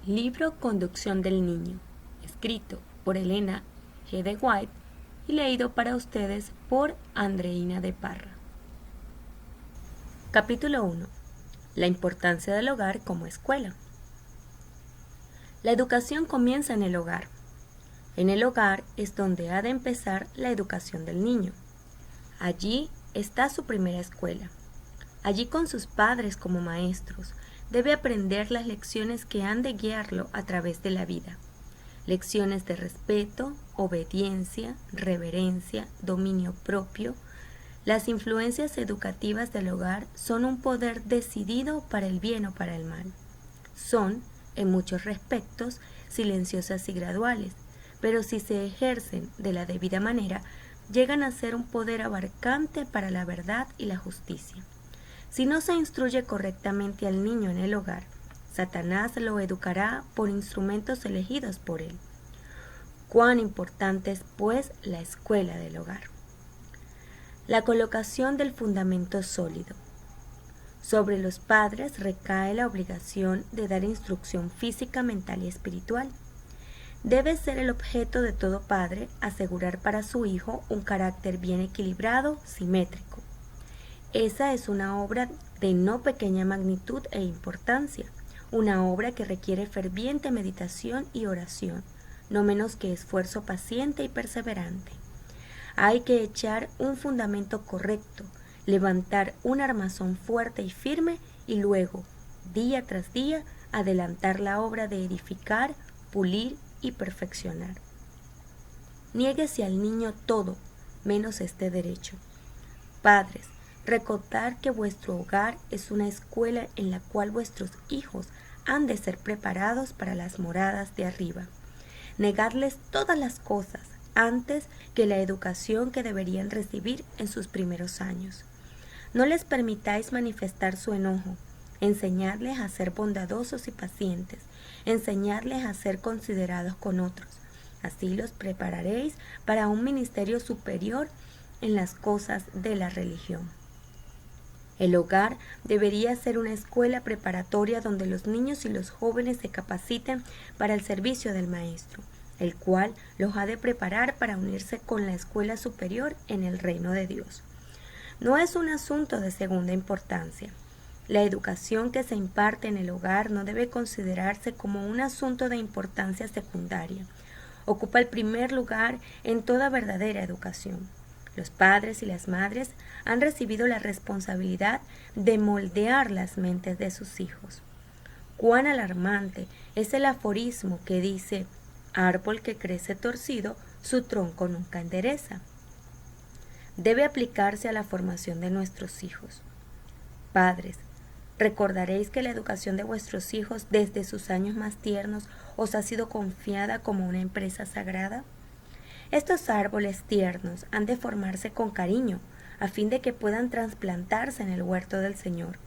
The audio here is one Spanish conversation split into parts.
Libro Conducción del Niño, escrito por Elena G. de White y leído para ustedes por Andreina de Parra. Capítulo 1. La importancia del hogar como escuela. La educación comienza en el hogar. En el hogar es donde ha de empezar la educación del niño. Allí está su primera escuela. Allí, con sus padres como maestros, debe aprender las lecciones que han de guiarlo a través de la vida. Lecciones de respeto, obediencia, reverencia, dominio propio. Las influencias educativas del hogar son un poder decidido para el bien o para el mal. Son, en muchos respectos, silenciosas y graduales, pero si se ejercen de la debida manera, llegan a ser un poder abarcante para la verdad y la justicia. Si no se instruye correctamente al niño en el hogar, Satanás lo educará por instrumentos elegidos por él. Cuán importante es, pues, la escuela del hogar. La colocación del fundamento sólido. Sobre los padres recae la obligación de dar instrucción física, mental y espiritual. Debe ser el objeto de todo padre asegurar para su hijo un carácter bien equilibrado, simétrico. Esa es una obra de no pequeña magnitud e importancia, una obra que requiere ferviente meditación y oración, no menos que esfuerzo paciente y perseverante. Hay que echar un fundamento correcto, levantar un armazón fuerte y firme y luego, día tras día, adelantar la obra de edificar, pulir y perfeccionar. Niéguese al niño todo, menos este derecho. Padres, recordad que vuestro hogar es una escuela en la cual vuestros hijos han de ser preparados para las moradas de arriba. Negadles todas las cosas antes que la educación que deberían recibir en sus primeros años. No les permitáis manifestar su enojo. Enseñadles a ser bondadosos y pacientes. Enseñadles a ser considerados con otros. Así los prepararéis para un ministerio superior en las cosas de la religión. El hogar debería ser una escuela preparatoria donde los niños y los jóvenes se capaciten para el servicio del maestro, el cual los ha de preparar para unirse con la escuela superior en el reino de Dios. No es un asunto de segunda importancia. La educación que se imparte en el hogar no debe considerarse como un asunto de importancia secundaria. Ocupa el primer lugar en toda verdadera educación. Los padres y las madres han recibido la responsabilidad de moldear las mentes de sus hijos. Cuán alarmante es el aforismo que dice: árbol que crece torcido, su tronco nunca endereza. Debe aplicarse a la formación de nuestros hijos. Padres, recordaréis que la educación de vuestros hijos desde sus años más tiernos os ha sido confiada como una empresa sagrada. Estos árboles tiernos han de formarse con cariño, a fin de que puedan trasplantarse en el huerto del Señor.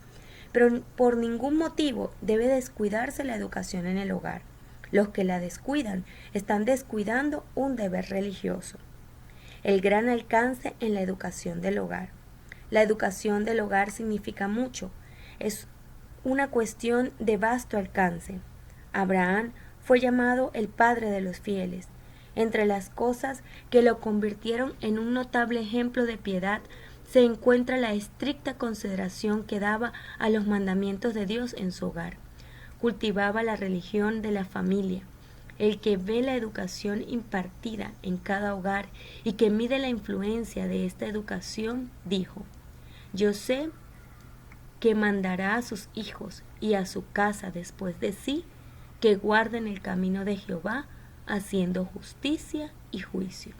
Pero por ningún motivo debe descuidarse la educación en el hogar. Los que la descuidan están descuidando un deber religioso. El gran alcance en la educación del hogar. La educación del hogar significa mucho. Es una cuestión de vasto alcance. Abraham fue llamado el padre de los fieles. Entre las cosas que lo convirtieron en un notable ejemplo de piedad se encuentra la estricta consideración que daba a los mandamientos de Dios en su hogar. Cultivaba la religión de la familia. El que ve la educación impartida en cada hogar y que mide la influencia de esta educación, dijo: yo sé que mandará a sus hijos y a su casa después de sí que guarden el camino de Jehová, haciendo justicia y juicio.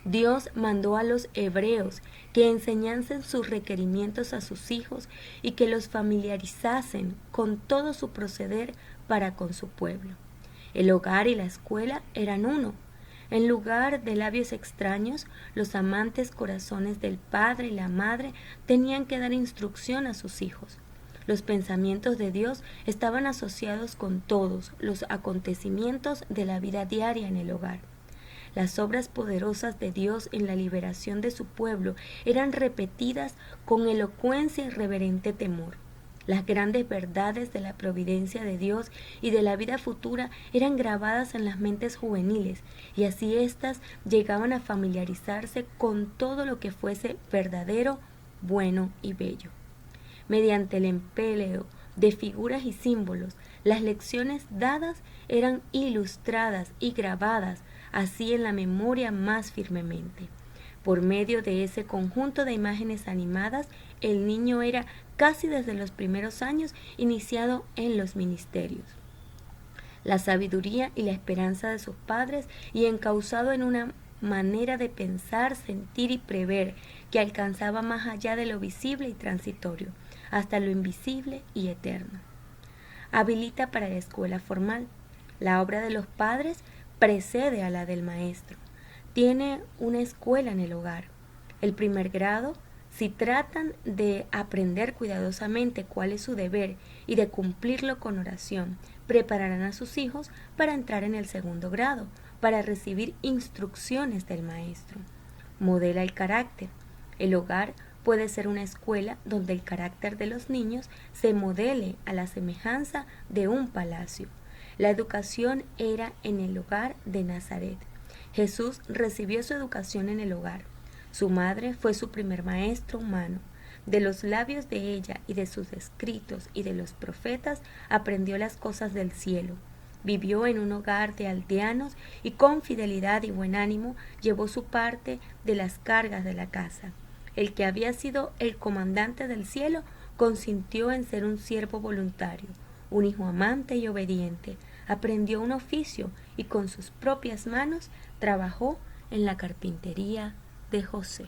Dios mandó a los hebreos que enseñasen sus requerimientos a sus hijos y que los familiarizasen con todo su proceder para con su pueblo. El hogar y la escuela eran uno. En lugar de labios extraños, los amantes corazones del padre y la madre tenían que dar instrucción a sus hijos. Los pensamientos de Dios estaban asociados con todos los acontecimientos de la vida diaria en el hogar. Las obras poderosas de Dios en la liberación de su pueblo eran repetidas con elocuencia y reverente temor. Las grandes verdades de la providencia de Dios y de la vida futura eran grabadas en las mentes juveniles, y así éstas llegaban a familiarizarse con todo lo que fuese verdadero, bueno y bello. Mediante el empleo de figuras y símbolos, las lecciones dadas eran ilustradas y grabadas así en la memoria más firmemente. Por medio de ese conjunto de imágenes animadas, el niño era casi desde los primeros años iniciado en los ministerios. La sabiduría y la esperanza de sus padres y encauzado en una manera de pensar, sentir y prever que alcanzaba más allá de lo visible y transitorio, hasta lo invisible y eterno. Habilita para la escuela formal. La obra de los padres precede a la del maestro. Tiene una escuela en el hogar. El primer grado, si tratan de aprender cuidadosamente cuál es su deber y de cumplirlo con oración, prepararán a sus hijos para entrar en el segundo grado, para recibir instrucciones del maestro. Modela el carácter. El hogar puede ser una escuela donde el carácter de los niños se modele a la semejanza de un palacio. La educación era en el hogar de Nazaret. Jesús recibió su educación en el hogar. Su madre fue su primer maestro humano. De los labios de ella y de sus escritos y de los profetas aprendió las cosas del cielo. Vivió en un hogar de aldeanos y con fidelidad y buen ánimo llevó su parte de las cargas de la casa. El que había sido el comandante del cielo consintió en ser un siervo voluntario, un hijo amante y obediente. Aprendió un oficio y con sus propias manos trabajó en la carpintería de José.